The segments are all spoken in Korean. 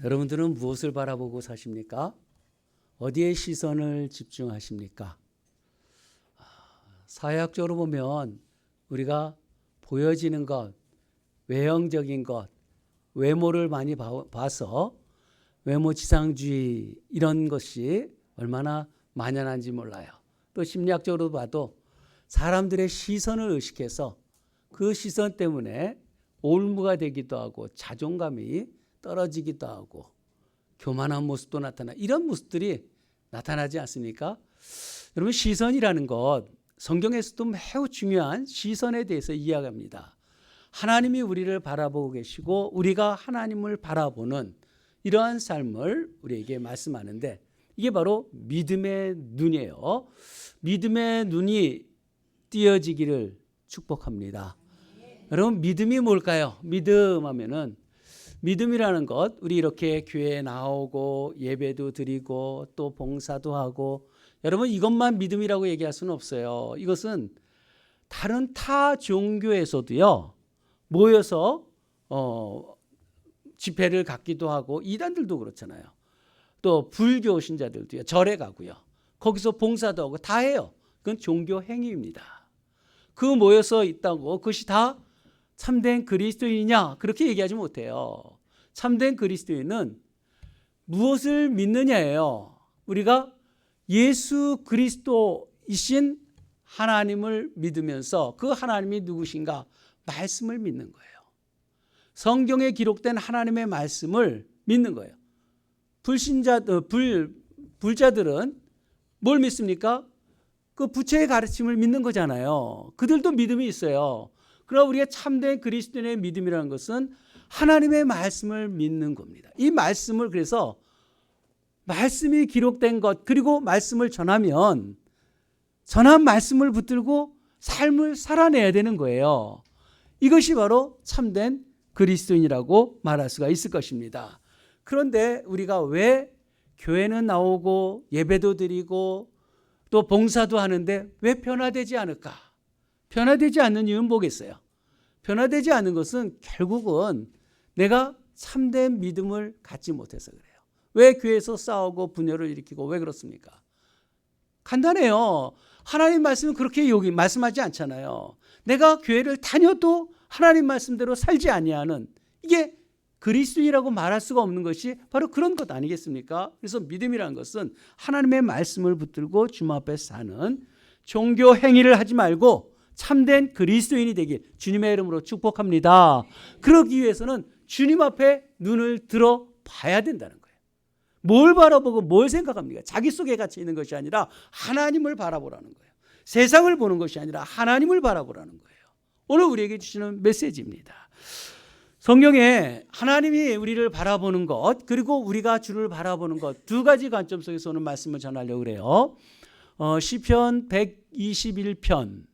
여러분들은 무엇을 바라보고 사십니까? 어디에 시선을 집중하십니까? 사회학적으로 보면 우리가 보여지는 것, 외형적인 것, 외모를 많이 봐서 외모지상주의 이런 것이 얼마나 만연한지 몰라요. 또 심리학적으로 봐도 사람들의 시선을 의식해서 그 시선 때문에 올무가 되기도 하고 자존감이 떨어지기도 하고 교만한 모습도 나타나 이런 모습들이 나타나지 않습니까? 여러분 시선이라는 것 성경에서도 매우 중요한 시선에 대해서 이야기합니다. 하나님이 우리를 바라보고 계시고 우리가 하나님을 바라보는 이러한 삶을 우리에게 말씀하는데 이게 바로 믿음의 눈이에요. 믿음의 눈이 띄어지기를 축복합니다. 여러분 믿음이 뭘까요? 믿음 하면은 믿음이라는 것 우리 이렇게 교회에 나오고 예배도 드리고 또 봉사도 하고 여러분 이것만 믿음이라고 얘기할 수는 없어요. 이것은 다른 타 종교에서도요 모여서 집회를 갖기도 하고 이단들도 그렇잖아요. 또 불교 신자들도요 절에 가고요 거기서 봉사도 하고 다 해요. 그건 종교 행위입니다. 그 모여서 있다고 그것이 다 참된 그리스도인이냐 그렇게 얘기하지 못해요. 참된 그리스도인은 무엇을 믿느냐예요. 우리가 예수 그리스도이신 하나님을 믿으면서 그 하나님이 누구신가 말씀을 믿는 거예요. 성경에 기록된 하나님의 말씀을 믿는 거예요. 불자들은 뭘 믿습니까? 그 부처의 가르침을 믿는 거잖아요. 그들도 믿음이 있어요. 그러나 우리가 참된 그리스도인의 믿음이라는 것은 하나님의 말씀을 믿는 겁니다. 이 말씀을 그래서 말씀이 기록된 것 그리고 말씀을 전하면 전한 말씀을 붙들고 삶을 살아내야 되는 거예요. 이것이 바로 참된 그리스도인이라고 말할 수가 있을 것입니다. 그런데 우리가 왜 교회는 나오고 예배도 드리고 또 봉사도 하는데 왜 변화되지 않을까? 변화되지 않는 이유는 뭐겠어요? 변화되지 않는 것은 결국은 내가 참된 믿음을 갖지 못해서 그래요. 왜 교회에서 싸우고 분열을 일으키고 왜 그렇습니까? 간단해요. 하나님 말씀은 그렇게 여기 말씀하지 않잖아요. 내가 교회를 다녀도 하나님 말씀대로 살지 아니하는 이게 그리스도인이라고 말할 수가 없는 것이 바로 그런 것 아니겠습니까? 그래서 믿음이라는 것은 하나님의 말씀을 붙들고 주님 앞에 사는 종교 행위를 하지 말고 참된 그리스도인이 되길 주님의 이름으로 축복합니다. 그러기 위해서는 주님 앞에 눈을 들어 봐야 된다는 거예요. 뭘 바라보고 뭘 생각합니까? 자기 속에 갇혀 있는 것이 아니라 하나님을 바라보라는 거예요. 세상을 보는 것이 아니라 하나님을 바라보라는 거예요. 오늘 우리에게 주시는 메시지입니다. 성경에 하나님이 우리를 바라보는 것 그리고 우리가 주를 바라보는 것 두 가지 관점 속에서 오늘 말씀을 전하려고 그래요. 시편 121편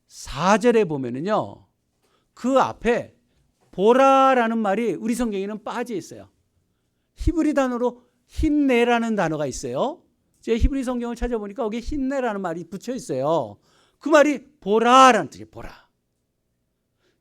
4절에 보면은요 그 앞에 보라라는 말이 우리 성경에는 빠져 있어요. 히브리 단어로 힘내라는 단어가 있어요. 제가 히브리 성경을 찾아보니까 거기에 힘내라는 말이 붙여 있어요. 그 말이 보라라는 뜻이에요. 보라.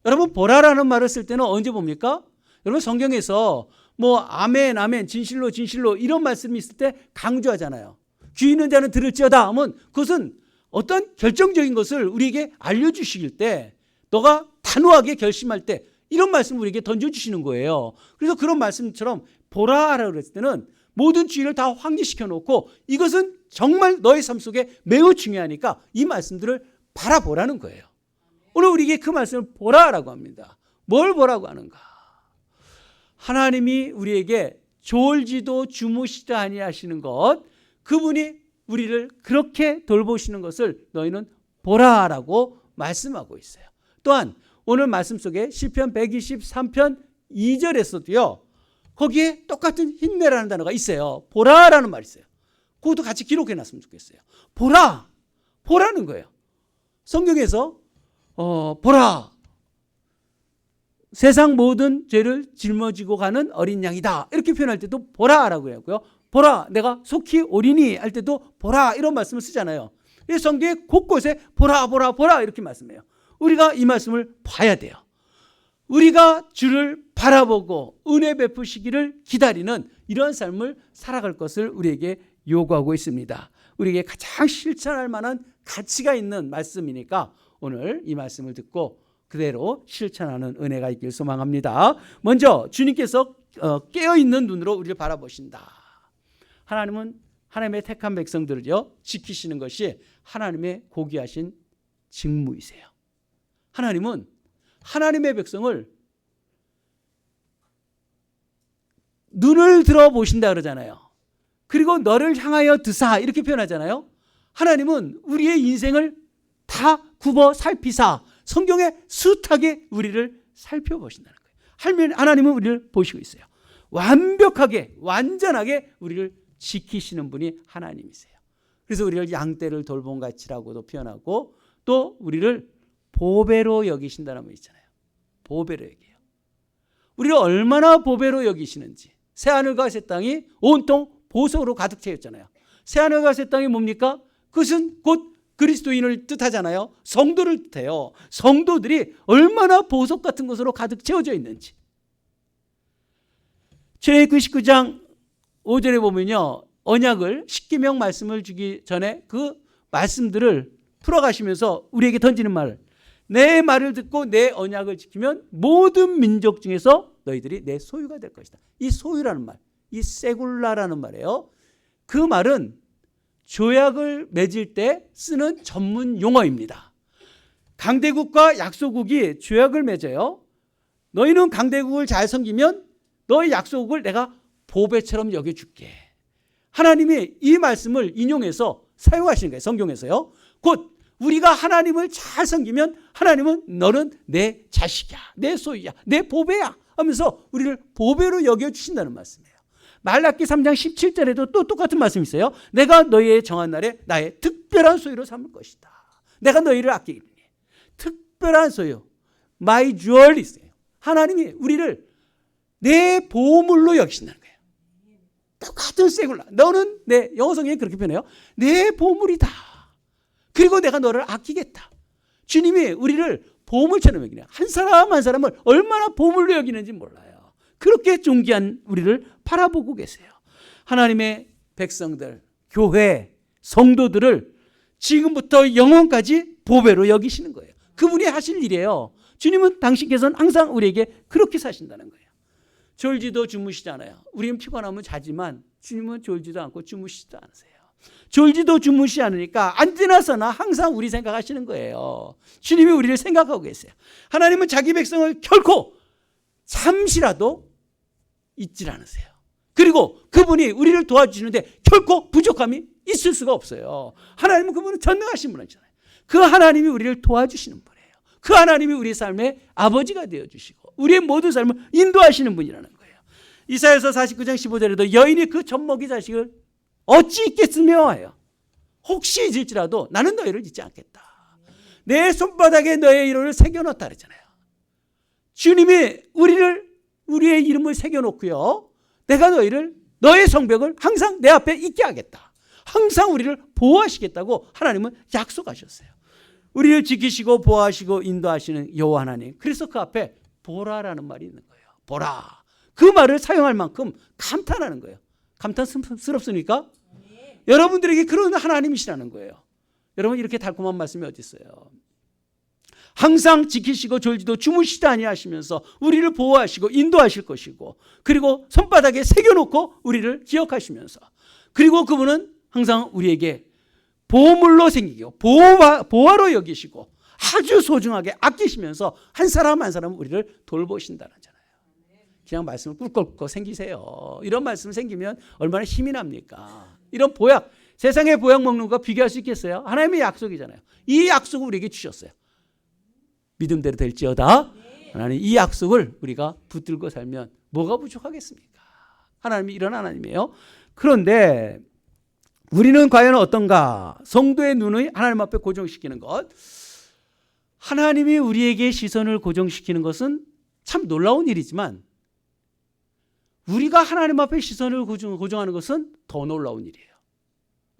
여러분 보라라는 말을 쓸 때는 언제 봅니까? 여러분 성경에서 뭐 아멘 아멘 진실로 진실로 이런 말씀이 있을 때 강조하잖아요. 귀 있는 자는 들을지어다 하면 그것은 어떤 결정적인 것을 우리에게 알려주실 때 너가 단호하게 결심할 때 이런 말씀을 우리에게 던져주시는 거예요. 그래서 그런 말씀처럼 보라라고 그랬을 때는 모든 주의를 다 환기시켜 놓고 이것은 정말 너의 삶 속에 매우 중요하니까 이 말씀들을 바라보라는 거예요. 오늘 우리에게 그 말씀을 보라라고 합니다. 뭘 보라고 하는가? 하나님이 우리에게 졸지도 주무시지 아니하시는 것 그분이 우리를 그렇게 돌보시는 것을 너희는 보라라고 말씀하고 있어요. 또한 오늘 말씀 속에 시편 123편 2절에서도요. 거기에 똑같은 힘내라는 단어가 있어요. 보라라는 말이 있어요. 그것도 같이 기록해 놨으면 좋겠어요. 보라. 보라는 거예요. 성경에서 보라. 세상 모든 죄를 짊어지고 가는 어린 양이다. 이렇게 표현할 때도 보라라고 하고요. 보라 내가 속히 오리니 할 때도 보라 이런 말씀을 쓰잖아요. 성경에 곳곳에 보라 보라 보라 이렇게 말씀해요. 우리가 이 말씀을 봐야 돼요. 우리가 주를 바라보고 은혜 베푸시기를 기다리는 이런 삶을 살아갈 것을 우리에게 요구하고 있습니다. 우리에게 가장 실천할 만한 가치가 있는 말씀이니까 오늘 이 말씀을 듣고 그대로 실천하는 은혜가 있길 소망합니다. 먼저 주님께서 깨어있는 눈으로 우리를 바라보신다. 하나님은 하나님의 택한 백성들을요 지키시는 것이 하나님의 고귀하신 직무이세요. 하나님은 하나님의 백성을 눈을 들어 보신다 그러잖아요. 그리고 너를 향하여 드사 이렇게 표현하잖아요. 하나님은 우리의 인생을 다 굽어 살피사 성경에 숱하게 우리를 살펴보신다는 거예요. 하나님은 우리를 보시고 있어요. 완벽하게 완전하게 우리를 지키시는 분이 하나님이세요. 그래서 우리를 양떼를 돌본 같이라고도 표현하고 또 우리를 보배로 여기신다는 말 있잖아요. 보배로 여겨요. 우리를 얼마나 보배로 여기시는지. 새하늘과 새 땅이 온통 보석으로 가득 채웠잖아요. 새하늘과 새 땅이 뭡니까? 그것은 곧 그리스도인을 뜻하잖아요. 성도를 뜻해요. 성도들이 얼마나 보석 같은 것으로 가득 채워져 있는지. 출애굽기 19장 5절에 보면요. 언약을 십계명 말씀을 주기 전에 그 말씀들을 풀어가시면서 우리에게 던지는 말. 내 말을 듣고 내 언약을 지키면 모든 민족 중에서 너희들이 내 소유가 될 것이다. 이 소유라는 말, 이 세굴라라는 말이에요. 그 말은 조약을 맺을 때 쓰는 전문 용어입니다. 강대국과 약소국이 조약을 맺어요. 너희는 강대국을 잘 섬기면 너희 약소국을 내가 보배처럼 여겨줄게. 하나님이 이 말씀을 인용해서 사용하시는 거예요. 성경에서요. 곧 우리가 하나님을 잘 섬기면 하나님은 너는 내 자식이야, 내 소유야, 내 보배야 하면서 우리를 보배로 여겨주신다는 말씀이에요. 말라기 3장 17절에도 또 똑같은 말씀이 있어요. 내가 너희의 정한 날에 나의 특별한 소유로 삼을 것이다. 내가 너희를 아끼겠니. 특별한 소유, my jewel이에요. 하나님이 우리를 내 보물로 여기신다는 거예요. 똑같은 세굴라. 너는 내, 영어 성경이 그렇게 표현해요. 내 보물이다. 그리고 내가 너를 아끼겠다. 주님이 우리를 보물처럼 여기네요. 한 사람 한 사람을 얼마나 보물로 여기는지 몰라요. 그렇게 존귀한 우리를 바라보고 계세요. 하나님의 백성들, 교회, 성도들을 지금부터 영원까지 보배로 여기시는 거예요. 그분이 하실 일이에요. 주님은 당신께서는 항상 우리에게 그렇게 사신다는 거예요. 졸지도 주무시잖아요. 우리는 피곤하면 자지만 주님은 졸지도 않고 주무시지도 않으세요. 졸지도 주무시지 않으니까 언제나 서나 항상 우리 생각하시는 거예요. 주님이 우리를 생각하고 계세요. 하나님은 자기 백성을 결코 잠시라도 잊질 않으세요. 그리고 그분이 우리를 도와주시는데 결코 부족함이 있을 수가 없어요. 하나님은 그분은 전능하신 분이잖아요. 그 하나님이 우리를 도와주시는 분이에요. 그 하나님이 우리 삶의 아버지가 되어주시고 우리의 모든 삶을 인도하시는 분이라는 거예요. 이사야서 49장 15절에도 여인이 그 젖먹이 자식을 어찌 잊겠으며 하여 혹시 잊을지라도 나는 너희를 잊지 않겠다. 내 손바닥에 너의 이름을 새겨놓았다 그랬잖아요. 주님이 우리의 이름을 새겨놓고요. 내가 너의 성벽을 항상 내 앞에 있게 하겠다. 항상 우리를 보호하시겠다고 하나님은 약속하셨어요. 우리를 지키시고 보호하시고 인도하시는 여호와 하나님. 그래서 그 앞에 보라라는 말이 있는 거예요. 보라. 그 말을 사용할 만큼 감탄하는 거예요. 감탄스럽습니까? 여러분들에게 그런 하나님이시라는 거예요. 여러분 이렇게 달콤한 말씀이 어디 있어요? 항상 지키시고 졸지도 주무시지 아니하시면서 우리를 보호하시고 인도하실 것이고 그리고 손바닥에 새겨놓고 우리를 기억하시면서 그리고 그분은 항상 우리에게 보물로 생기고 보화로 여기시고 아주 소중하게 아끼시면서 한 사람 한 사람 우리를 돌보신다는 거잖아요. 그냥 말씀을 꿀꺽꿀꺽 생기세요. 이런 말씀 생기면 얼마나 힘이 납니까? 이런 보약, 세상의 보약 먹는 거 비교할 수 있겠어요? 하나님의 약속이잖아요. 이 약속을 우리에게 주셨어요. 믿음대로 될지어다. 하나님 이 약속을 우리가 붙들고 살면 뭐가 부족하겠습니까? 하나님이 이런 하나님이에요. 그런데 우리는 과연 어떤가? 성도의 눈을 하나님 앞에 고정시키는 것. 하나님이 우리에게 시선을 고정시키는 것은 참 놀라운 일이지만 우리가 하나님 앞에 시선을 고정하는 것은 더 놀라운 일이에요.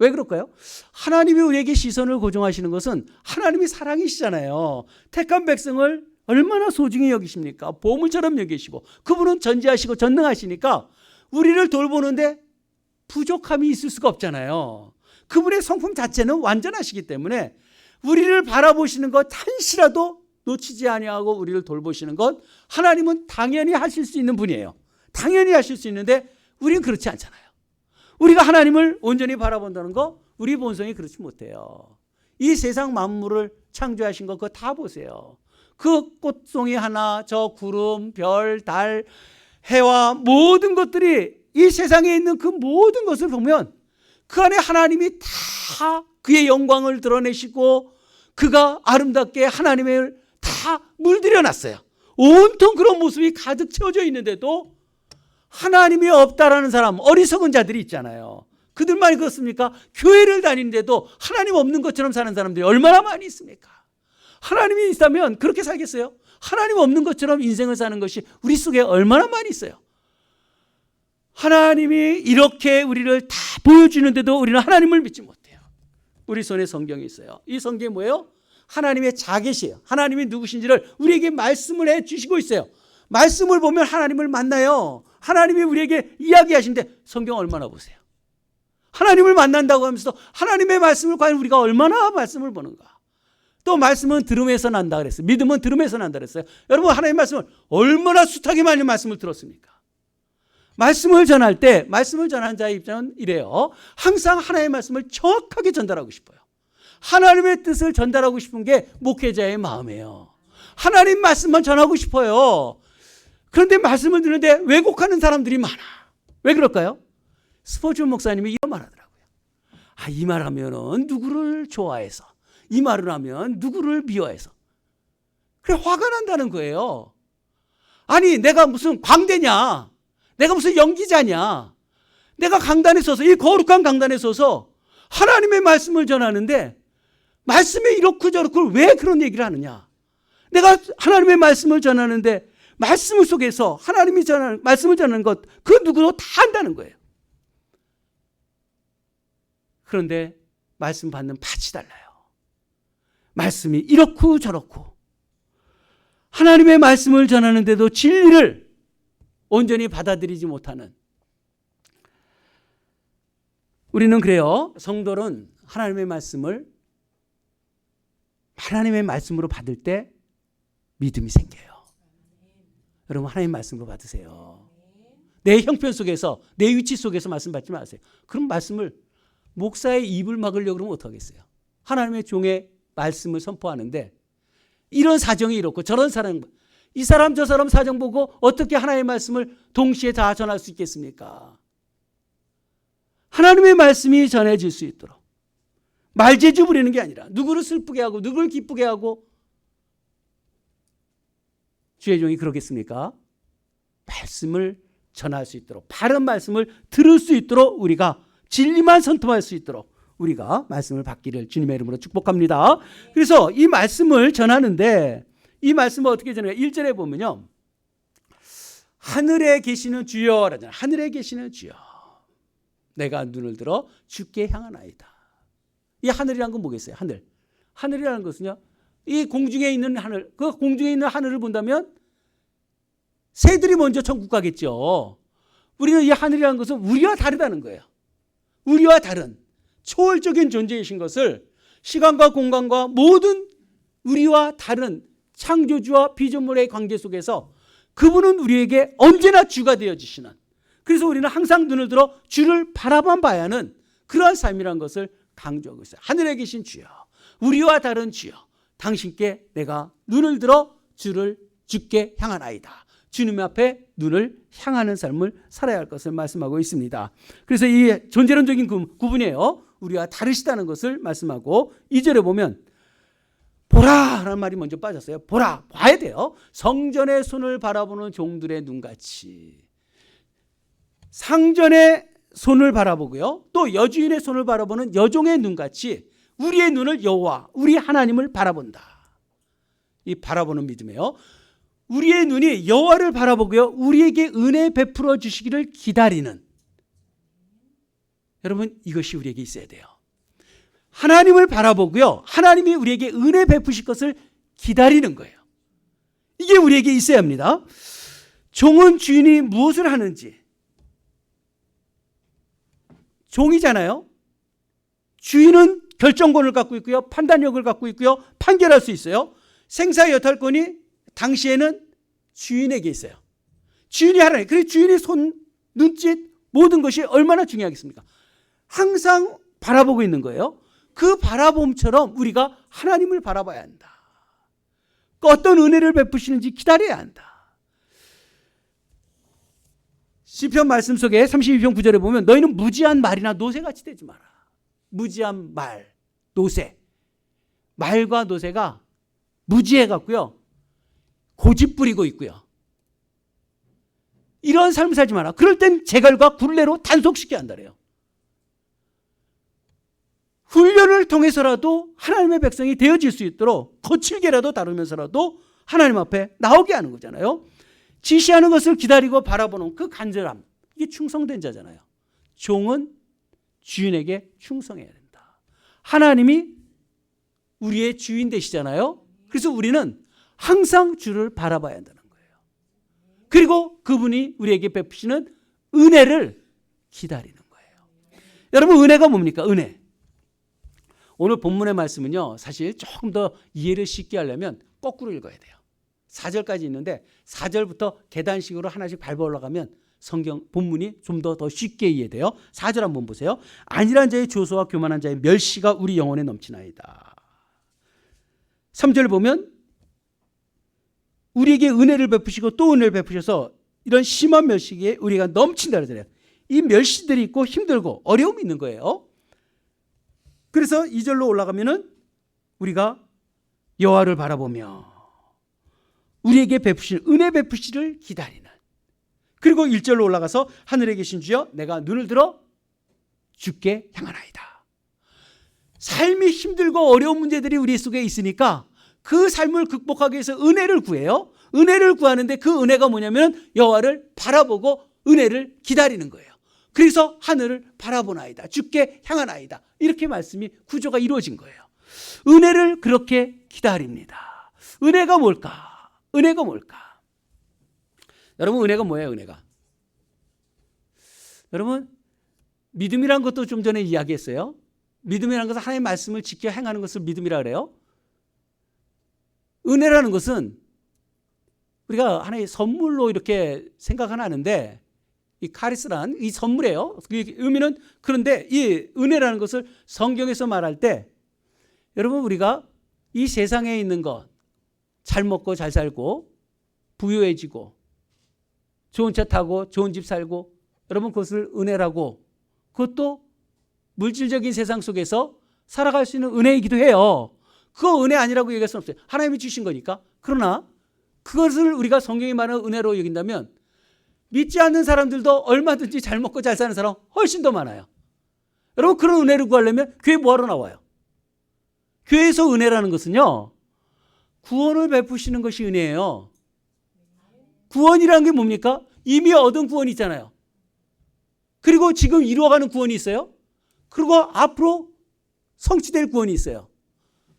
왜 그럴까요? 하나님이 우리에게 시선을 고정하시는 것은 하나님이 사랑이시잖아요. 택한 백성을 얼마나 소중히 여기십니까? 보물처럼 여기시고 그분은 전지하시고 전능하시니까 우리를 돌보는데 부족함이 있을 수가 없잖아요. 그분의 성품 자체는 완전하시기 때문에 우리를 바라보시는 것 한시라도 놓치지 아니하고 우리를 돌보시는 것 하나님은 당연히 하실 수 있는 분이에요. 당연히 하실 수 있는데 우리는 그렇지 않잖아요. 우리가 하나님을 온전히 바라본다는 거 우리 본성이 그렇지 못해요. 이 세상 만물을 창조하신 거 그거 다 보세요. 그 꽃송이 하나, 저 구름, 별, 달, 해와 모든 것들이 이 세상에 있는 그 모든 것을 보면 그 안에 하나님이 다 그의 영광을 드러내시고 그가 아름답게 하나님을 다 물들여 놨어요. 온통 그런 모습이 가득 채워져 있는데도 하나님이 없다라는 사람, 어리석은 자들이 있잖아요. 그들만이 그렇습니까? 교회를 다니는데도 하나님 없는 것처럼 사는 사람들이 얼마나 많이 있습니까? 하나님이 있다면 그렇게 살겠어요? 하나님 없는 것처럼 인생을 사는 것이 우리 속에 얼마나 많이 있어요. 하나님이 이렇게 우리를 다 보여주는데도 우리는 하나님을 믿지 못해요. 우리 손에 성경이 있어요. 이 성경이 뭐예요? 하나님의 자계시예요. 하나님이 누구신지를 우리에게 말씀을 해주시고 있어요. 말씀을 보면 하나님을 만나요. 하나님이 우리에게 이야기하시는데 성경 얼마나 보세요. 하나님을 만난다고 하면서 하나님의 말씀을 과연 우리가 얼마나 말씀을 보는가. 또 말씀은 들음에서 난다 그랬어요. 믿음은 들음에서 난다 그랬어요. 여러분 하나님의 말씀을 얼마나 숱하게 많이 말씀을 들었습니까? 말씀을 전할 때 말씀을 전하는 자의 입장은 이래요. 항상 하나님의 말씀을 정확하게 전달하고 싶어요. 하나님의 뜻을 전달하고 싶은 게 목회자의 마음이에요. 하나님 말씀만 전하고 싶어요. 그런데 말씀을 듣는데 왜곡하는 사람들이 많아. 왜 그럴까요? 스포츠 목사님이 이런 말 하더라고요. 이 말하면 누구를 좋아해서, 이 말을 하면 누구를 미워해서. 그래 화가 난다는 거예요. 아니 내가 무슨 광대냐, 내가 무슨 연기자냐, 내가 강단에 서서, 이 거룩한 강단에 서서 하나님의 말씀을 전하는데 말씀에 이렇고 저렇고 왜 그런 얘기를 하느냐. 내가 하나님의 말씀을 전하는데 말씀 속에서 하나님이 전하는 말씀을 전하는 것 그 누구도 다 한다는 거예요. 그런데 말씀 받는 밭이 달라요. 말씀이 이렇고 저렇고 하나님의 말씀을 전하는데도 진리를 온전히 받아들이지 못하는 우리는 그래요. 성도는 하나님의 말씀으로 받을 때 믿음이 생겨요. 여러분 하나님의 말씀으로 받으세요. 내 형편 속에서 내 위치 속에서 말씀 받지 마세요. 그럼 말씀을 목사의 입을 막으려고 그러면 어떡하겠어요? 하나님의 종의 말씀을 선포하는데 이런 사정이 이렇고 저런 사람, 이 사람 저 사람 사정 보고 어떻게 하나님의 말씀을 동시에 다 전할 수 있겠습니까? 하나님의 말씀이 전해질 수 있도록 말재주 부리는 게 아니라 누구를 슬프게 하고 누구를 기쁘게 하고 주의 종이 그러겠습니까? 말씀을 전할 수 있도록 바른 말씀을 들을 수 있도록 우리가 진리만 선포할 수 있도록 우리가 말씀을 받기를 주님의 이름으로 축복합니다. 그래서 이 말씀을 전하는데 이 말씀을 어떻게 전해요? 1절에 보면요. 하늘에 계시는 주여 라잖아요. 하늘에 계시는 주여. 내가 눈을 들어 주께 향하나이다. 이 하늘이란 건 뭐겠어요? 하늘. 하늘이라는 것은요. 이 공중에 있는 하늘, 그 공중에 있는 하늘을 본다면 새들이 먼저 천국 가겠죠. 우리는 이 하늘이라는 것은 우리와 다르다는 거예요. 우리와 다른 초월적인 존재이신 것을 시간과 공간과 모든 우리와 다른 창조주와 피조물의 관계 속에서 그분은 우리에게 언제나 주가 되어주시는, 그래서 우리는 항상 눈을 들어 주를 바라만 봐야 하는 그러한 삶이라는 것을 강조하고 있어요. 하늘에 계신 주여, 우리와 다른 주여, 당신께 내가 눈을 들어 주께 향하나이다. 주님 앞에 눈을 향하는 삶을 살아야 할 것을 말씀하고 있습니다. 그래서 이 존재론적인 구분이에요. 우리와 다르시다는 것을 말씀하고 2절에 보면 보라 라는 말이 먼저 빠졌어요. 보라, 봐야 돼요. 성전의 손을 바라보는 종들의 눈같이. 상전의 손을 바라보고요. 또 여주인의 손을 바라보는 여종의 눈같이 우리의 눈을 여호와, 우리 하나님을 바라본다. 이 바라보는 믿음이에요. 우리의 눈이 여호와를 바라보고요. 우리에게 은혜 베풀어 주시기를 기다리는. 여러분 이것이 우리에게 있어야 돼요. 하나님을 바라보고요. 하나님이 우리에게 은혜 베푸실 것을 기다리는 거예요. 이게 우리에게 있어야 합니다. 종은 주인이 무엇을 하는지. 종이잖아요. 주인은 결정권을 갖고 있고요. 판단력을 갖고 있고요. 판결할 수 있어요. 생사 여탈권이 당시에는 주인에게 있어요. 주인이 하라니. 그래서 주인의 손, 눈짓, 모든 것이 얼마나 중요하겠습니까? 항상 바라보고 있는 거예요. 그 바라봄처럼 우리가 하나님을 바라봐야 한다. 어떤 은혜를 베푸시는지 기다려야 한다. 시편 말씀 속에 32편 9절에 보면 너희는 무지한 말이나 노새같이 되지 마라. 무지한 말, 노새. 말과 노새가 무지해 갖고요. 고집 부리고 있고요. 이런 삶을 살지 마라. 그럴 땐 재갈과 굴레로 단속시켜야 한다래요. 훈련을 통해서라도 하나님의 백성이 되어질 수 있도록 거칠게라도 다루면서라도 하나님 앞에 나오게 하는 거잖아요. 지시하는 것을 기다리고 바라보는 그 간절함, 이게 충성된 자잖아요. 종은 주인에게 충성해야 된다. 하나님이 우리의 주인 되시잖아요. 그래서 우리는 항상 주를 바라봐야 한다는 거예요. 그리고 그분이 우리에게 베푸시는 은혜를 기다리는 거예요. 여러분, 은혜가 뭡니까? 은혜. 오늘 본문의 말씀은요, 사실 조금 더 이해를 쉽게 하려면 거꾸로 읽어야 돼요. 4절까지 있는데 4절부터 계단식으로 하나씩 밟아 올라가면 성경 본문이 좀 더 쉽게 이해돼요. 4절 한번 보세요. 안일한 자의 조소와 교만한 자의 멸시가 우리 영혼에 넘치나이다. 3절 보면 우리에게 은혜를 베푸시고 또 은혜를 베푸셔서 이런 심한 멸시기에 우리가 넘친다 그러잖아요. 이 멸시들이 있고 힘들고 어려움이 있는 거예요. 그래서 2절로 올라가면은 우리가 여호와를 바라보며 우리에게 베푸실 은혜 베푸시를 기다리는. 그리고 1절로 올라가서 하늘에 계신 주여 내가 눈을 들어 주께 향하나이다. 삶이 힘들고 어려운 문제들이 우리 속에 있으니까 그 삶을 극복하기 위해서 은혜를 구해요. 은혜를 구하는데 그 은혜가 뭐냐면 여호와를 바라보고 은혜를 기다리는 거예요. 그래서 하늘을 바라보나이다. 주께 향하나이다. 이렇게 말씀이 구조가 이루어진 거예요. 은혜를 그렇게 기다립니다. 은혜가 뭘까? 은혜가 뭘까? 여러분, 은혜가 뭐예요? 은혜가. 여러분, 믿음이란 것도 좀 전에 이야기했어요. 믿음이라는 것은 하나님의 말씀을 지켜 행하는 것을 믿음이라 그래요. 은혜라는 것은 우리가 하나의 선물로 이렇게 생각은 하는데 이 카리스란 이 선물이에요. 그 의미는 그런데 이 은혜라는 것을 성경에서 말할 때 여러분 우리가 이 세상에 있는 것 잘 먹고 잘 살고 부유해지고 좋은 차 타고 좋은 집 살고 여러분 그것을 은혜라고 그것도 물질적인 세상 속에서 살아갈 수 있는 은혜이기도 해요. 그거 은혜 아니라고 얘기할 수는 없어요. 하나님이 주신 거니까. 그러나 그것을 우리가 성경이 말하는 은혜로 여긴다면 믿지 않는 사람들도 얼마든지 잘 먹고 잘 사는 사람 훨씬 더 많아요. 여러분 그런 은혜를 구하려면 교회 뭐하러 나와요? 교회에서 은혜라는 것은요. 구원을 베푸시는 것이 은혜예요. 구원이라는 게 뭡니까? 이미 얻은 구원이 있잖아요. 그리고 지금 이루어가는 구원이 있어요. 그리고 앞으로 성취될 구원이 있어요.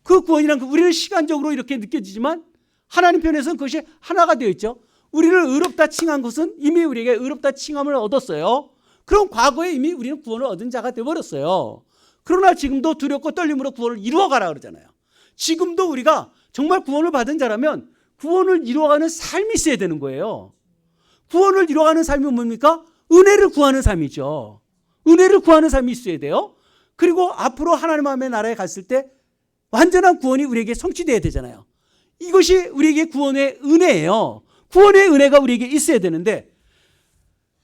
그 구원이란 게 우리는 시간적으로 이렇게 느껴지지만 하나님 편에서는 그것이 하나가 되어 있죠. 우리를 의롭다 칭한 것은 이미 우리에게 의롭다 칭함을 얻었어요. 그럼 과거에 이미 우리는 구원을 얻은 자가 되어버렸어요. 그러나 지금도 두렵고 떨림으로 구원을 이루어가라 그러잖아요. 지금도 우리가 정말 구원을 받은 자라면 구원을 이루어가는 삶이 있어야 되는 거예요. 구원을 이루어가는 삶이 뭡니까? 은혜를 구하는 삶이죠. 은혜를 구하는 삶이 있어야 돼요. 그리고 앞으로 하나님의 나라에 갔을 때 완전한 구원이 우리에게 성취돼야 되잖아요. 이것이 우리에게 구원의 은혜예요. 구원의 은혜가 우리에게 있어야 되는데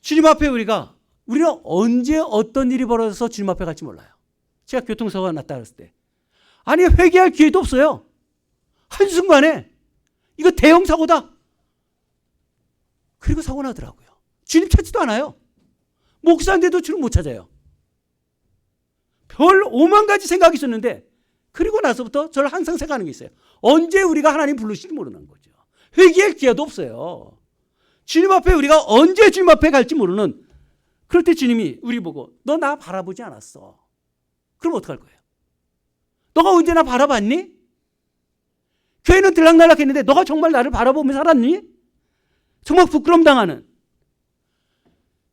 주님 앞에 우리는 언제 어떤 일이 벌어져서 주님 앞에 갈지 몰라요. 제가 교통사고가 났다 그랬을 때 아니 회개할 기회도 없어요. 한순간에 이거 대형 사고다. 그리고 사고 나더라고요. 주님 찾지도 않아요. 목사인데도 주님 못 찾아요. 별 5만 가지 생각이 있었는데 그리고 나서부터 저를 항상 생각하는 게 있어요. 언제 우리가 하나님 부르실지 모르는 거죠. 회개할 기회도 없어요. 주님 앞에 우리가 언제 주님 앞에 갈지 모르는 그럴 때 주님이 우리 보고 너 나 바라보지 않았어. 그럼 어떡할 거예요? 너가 언제 나 바라봤니? 교회는 들락날락했는데 너가 정말 나를 바라보며 살았니? 정말 부끄럼 당하는.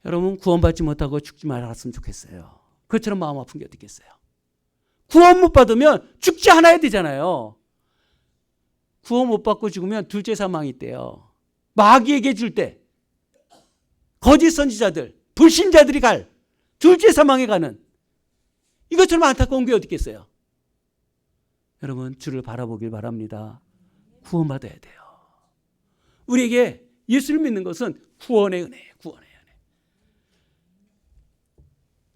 여러분 구원받지 못하고 죽지 말았으면 좋겠어요. 그처럼 마음 아픈 게 어디 있겠어요. 구원 못 받으면 죽지 않아야 되잖아요. 구원 못 받고 죽으면 둘째 사망이 있대요. 마귀에게 줄 때 거짓 선지자들, 불신자들이 갈 둘째 사망에 가는, 이것처럼 안타까운 게 어디 있겠어요. 여러분 주를 바라보길 바랍니다. 구원받아야 돼요. 우리에게 예수를 믿는 것은 구원의 은혜예요. 구원의 은혜.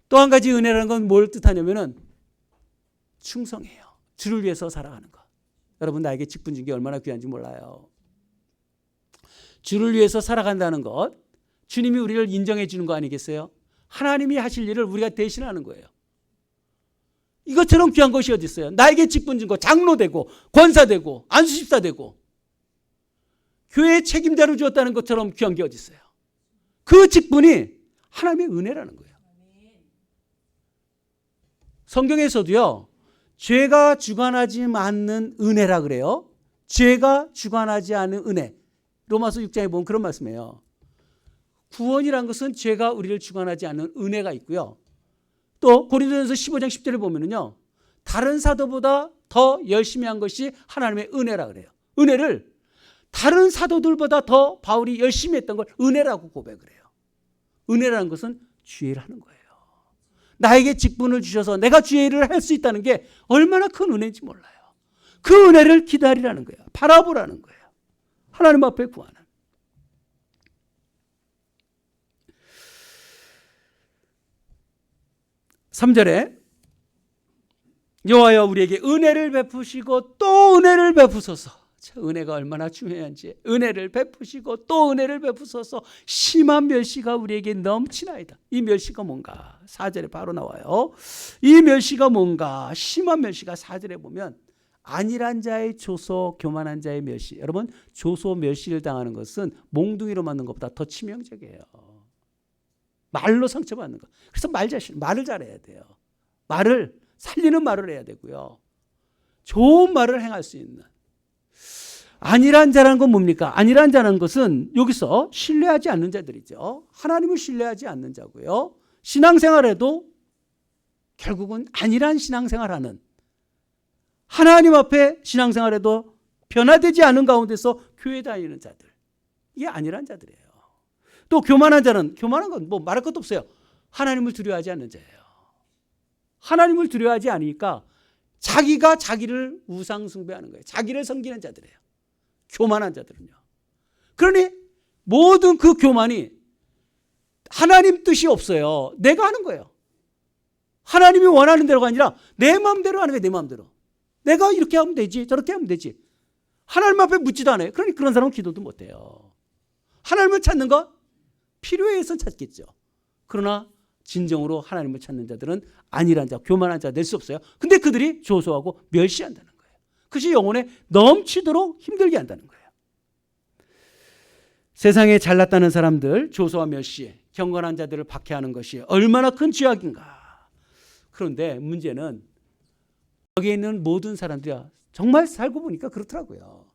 또 한 가지 은혜라는 건 뭘 뜻하냐면은 충성이에요. 주를 위해서 살아가는 것. 여러분 나에게 직분 준 게 얼마나 귀한지 몰라요. 주를 위해서 살아간다는 것, 주님이 우리를 인정해 주는 거 아니겠어요? 하나님이 하실 일을 우리가 대신하는 거예요. 이것처럼 귀한 것이 어디 있어요? 나에게 직분 준 거, 장로 되고 권사 되고 안수집사 되고 교회의 책임자로 주었다는 것처럼 귀한 게 어디 있어요? 그 직분이 하나님의 은혜라는 거예요. 성경에서도요, 죄가 주관하지 않는 은혜라 그래요. 죄가 주관하지 않는 은혜. 로마서 6장에 보면 그런 말씀이에요. 구원이란 것은 죄가 우리를 주관하지 않는 은혜가 있고요. 또 고린도전서 15장 10절을 보면은요, 다른 사도보다 더 열심히 한 것이 하나님의 은혜라 그래요. 은혜를 다른 사도들보다 더 바울이 열심히 했던 걸 은혜라고 고백을 해요. 은혜라는 것은 주의 일을 하는 거예요. 나에게 직분을 주셔서 내가 주의 일을 할 수 있다는 게 얼마나 큰 은혜인지 몰라요. 그 은혜를 기다리라는 거예요. 바라보라는 거예요. 하나님 앞에 구하는. 3절에 여호와여 우리에게 은혜를 베푸시고 또 은혜를 베푸소서. 은혜가 얼마나 중요한지. 은혜를 베푸시고 또 은혜를 베푸소서. 심한 멸시가 우리에게 넘치나이다. 이 멸시가 뭔가 4절에 바로 나와요. 이 멸시가 뭔가. 심한 멸시가 4절에 보면 안일한 자의 조소, 교만한 자의 멸시. 여러분 조소 멸시를 당하는 것은 몽둥이로 맞는 것보다 더 치명적이에요. 말로 상처받는 거. 그래서 말을 잘해야 돼요. 말을 살리는 말을 해야 되고요. 좋은 말을 행할 수 있는. 안일한 자라는 건 뭡니까? 안일한 자라는 것은 여기서 신뢰하지 않는 자들이죠. 하나님을 신뢰하지 않는 자고요. 신앙생활에도 결국은 안일한 신앙생활하는, 하나님 앞에 신앙생활에도 변화되지 않은 가운데서 교회 다니는 자들, 이게 안일한 자들이에요. 또 교만한 자는, 교만한 건 뭐 말할 것도 없어요. 하나님을 두려워하지 않는 자예요. 하나님을 두려워하지 않으니까 자기가 자기를 우상 숭배하는 거예요. 자기를 섬기는 자들이에요. 교만한 자들은요. 그러니 모든 그 교만이 하나님 뜻이 없어요. 내가 하는 거예요. 하나님이 원하는 대로가 아니라 내 마음대로 하는 거예요. 내 마음대로. 내가 이렇게 하면 되지, 저렇게 하면 되지. 하나님 앞에 묻지도 않아요. 그러니 그런 사람은 기도도 못해요. 하나님을 찾는 것 필요해서 찾겠죠. 그러나 진정으로 하나님을 찾는 자들은 안일한 자, 교만한 자 낼 수 없어요. 근데 그들이 조소하고 멸시한다는 거예요. 그것이 영혼에 넘치도록 힘들게 한다는 거예요. 세상에 잘났다는 사람들 조소와 멸시, 경건한 자들을 박해하는 것이 얼마나 큰 죄악인가. 그런데 문제는 여기에 있는 모든 사람들이 정말 살고 보니까 그렇더라고요.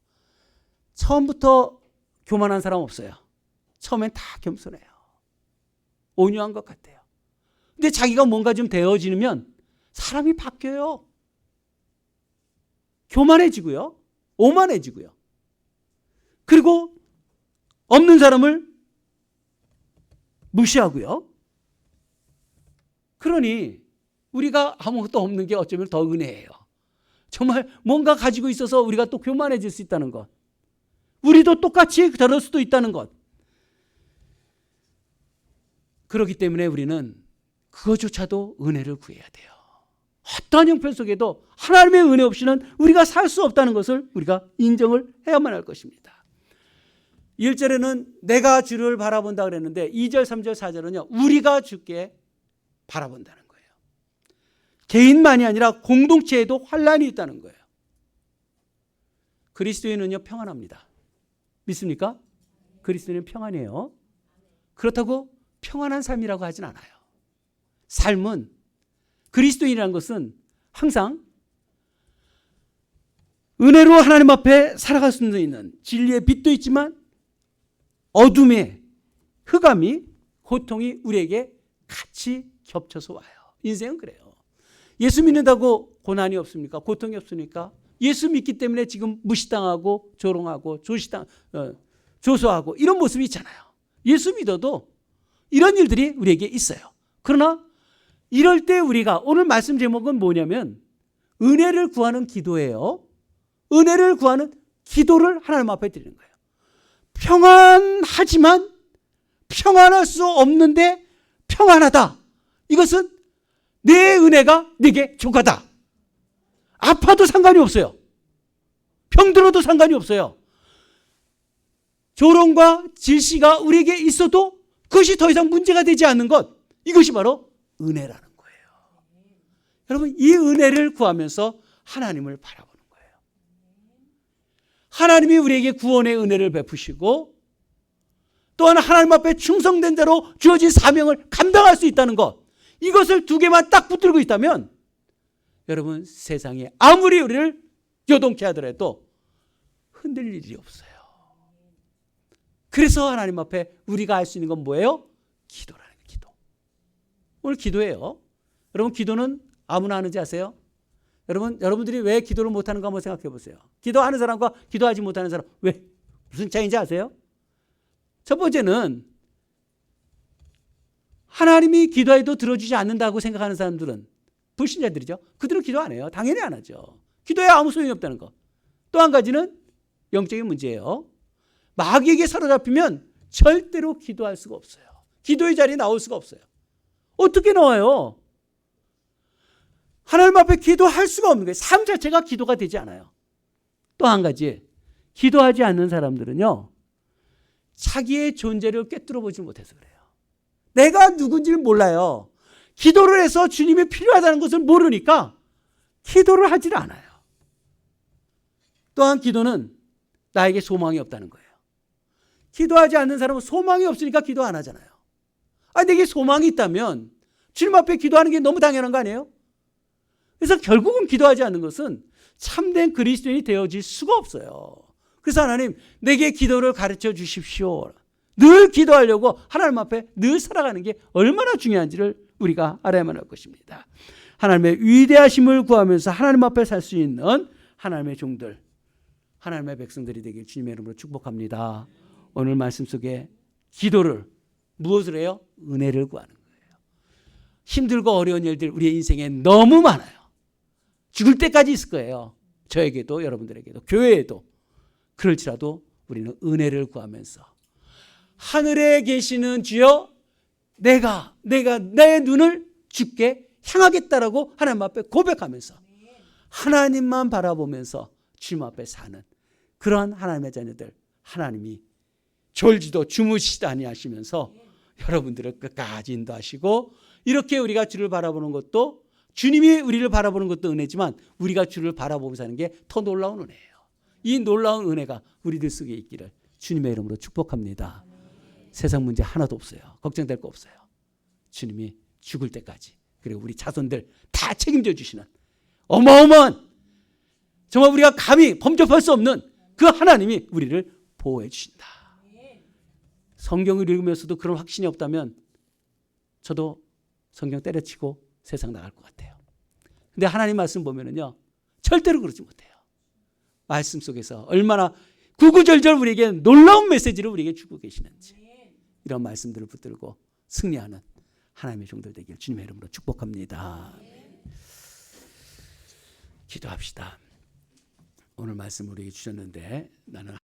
처음부터 교만한 사람 없어요. 처음엔 다 겸손해요. 온유한 것 같아요. 근데 자기가 뭔가 좀 되어지면 사람이 바뀌어요. 교만해지고요. 오만해지고요. 그리고 없는 사람을 무시하고요. 그러니 우리가 아무것도 없는 게 어쩌면 더 은혜예요. 정말 뭔가 가지고 있어서 우리가 또 교만해질 수 있다는 것. 우리도 똑같이 저럴 수도 있다는 것. 그렇기 때문에 우리는 그것조차도 은혜를 구해야 돼요. 어떠한 형편 속에도 하나님의 은혜 없이는 우리가 살 수 없다는 것을 우리가 인정을 해야만 할 것입니다. 1절에는 내가 주를 바라본다 그랬는데 2절, 3절, 4절은요. 우리가 주께 바라본다는 거예요. 개인만이 아니라 공동체에도 환란이 있다는 거예요. 그리스도인은요 평안합니다. 믿습니까? 그리스도인은 평안이에요. 그렇다고 평안한 삶이라고 하진 않아요. 삶은, 그리스도인이라는 것은 항상 은혜로 하나님 앞에 살아갈 수 있는 진리의 빛도 있지만 어둠의 흑암이, 고통이 우리에게 같이 겹쳐서 와요. 인생은 그래요. 예수 믿는다고 고난이 없습니까? 고통이 없습니까? 예수 믿기 때문에 지금 무시당하고 조롱하고 조소하고 이런 모습이 있잖아요. 예수 믿어도 이런 일들이 우리에게 있어요. 그러나 이럴 때 우리가, 오늘 말씀 제목은 뭐냐면 은혜를 구하는 기도예요. 은혜를 구하는 기도를 하나님 앞에 드리는 거예요. 평안하지만 평안할 수 없는데 평안하다. 이것은 내 은혜가 내게 조가다. 아파도 상관이 없어요. 병들어도 상관이 없어요. 조롱과 질시가 우리에게 있어도 그것이 더 이상 문제가 되지 않는 것, 이것이 바로 은혜라는 거예요. 여러분, 이 은혜를 구하면서 하나님을 바라보는 거예요. 하나님이 우리에게 구원의 은혜를 베푸시고 또한 하나님 앞에 충성된 대로 주어진 사명을 감당할 수 있다는 것, 이것을 두 개만 딱 붙들고 있다면 여러분, 세상에 아무리 우리를 요동케 하더라도 흔들릴 일이 없어요. 그래서 하나님 앞에 우리가 할 수 있는 건 뭐예요? 기도라는 거예요. 기도. 오늘 기도예요. 여러분, 기도는 아무나 하는지 아세요? 여러분들이 왜 기도를 못하는가 한번 생각해 보세요. 기도하는 사람과 기도하지 못하는 사람, 왜? 무슨 차이인지 아세요? 첫 번째는 하나님이 기도해도 들어주지 않는다고 생각하는 사람들은, 불신자들이죠. 그들은 기도 안 해요. 당연히 안 하죠. 기도에 아무 소용이 없다는 것. 또 한 가지는 영적인 문제예요. 마귀에게 사로잡히면 절대로 기도할 수가 없어요. 기도의 자리에 나올 수가 없어요. 어떻게 나와요? 하나님 앞에 기도할 수가 없는 거예요. 삶 자체가 기도가 되지 않아요. 또 한 가지, 기도하지 않는 사람들은요, 자기의 존재를 꿰뚫어 보지 못해서 그래요. 내가 누군지를 몰라요. 기도를 해서 주님이 필요하다는 것을 모르니까 기도를 하지를 않아요. 또한 기도는 나에게 소망이 없다는 거예요. 기도하지 않는 사람은 소망이 없으니까 기도 안 하잖아요. 내게 소망이 있다면 주님 앞에 기도하는 게 너무 당연한 거 아니에요? 그래서 결국은 기도하지 않는 것은 참된 그리스도인이 되어질 수가 없어요. 그래서 하나님, 내게 기도를 가르쳐 주십시오. 늘 기도하려고 하나님 앞에 늘 살아가는 게 얼마나 중요한지를 우리가 알아야만 할 것입니다. 하나님의 위대하심을 구하면서 하나님 앞에 살 수 있는 하나님의 종들, 하나님의 백성들이 되길 주님의 이름으로 축복합니다. 오늘 말씀 속에 기도를 무엇을 해요? 은혜를 구하는 거예요. 힘들고 어려운 일들 우리의 인생에 너무 많아요. 죽을 때까지 있을 거예요. 저에게도, 여러분들에게도, 교회에도. 그럴지라도 우리는 은혜를 구하면서 하늘에 계시는 주여, 내가 내 눈을 주께 향하겠다라고 하나님 앞에 고백하면서 하나님만 바라보면서 주님 앞에 사는 그러한 하나님의 자녀들, 하나님이 졸지도 주무시지도 아니하시면서 여러분들을 끝까지 인도하시고, 이렇게 우리가 주를 바라보는 것도, 주님이 우리를 바라보는 것도 은혜지만 우리가 주를 바라보면서 사는 게 더 놀라운 은혜예요. 이 놀라운 은혜가 우리들 속에 있기를 주님의 이름으로 축복합니다. 세상 문제 하나도 없어요. 걱정될 거 없어요. 주님이 죽을 때까지, 그리고 우리 자손들 다 책임져 주시는 어마어마한, 정말 우리가 감히 범접할 수 없는 그 하나님이 우리를 보호해 주신다. 성경을 읽으면서도 그런 확신이 없다면 저도 성경 때려치고 세상 나갈 것 같아요. 근데 하나님 말씀 보면은요, 절대로 그러지 못해요. 말씀 속에서 얼마나 구구절절 우리에게 놀라운 메시지를 우리에게 주고 계시는지, 이런 말씀들을 붙들고 승리하는 하나님의 종들 되길 주님의 이름으로 축복합니다. 기도합시다. 오늘 말씀 우리에게 주셨는데 나는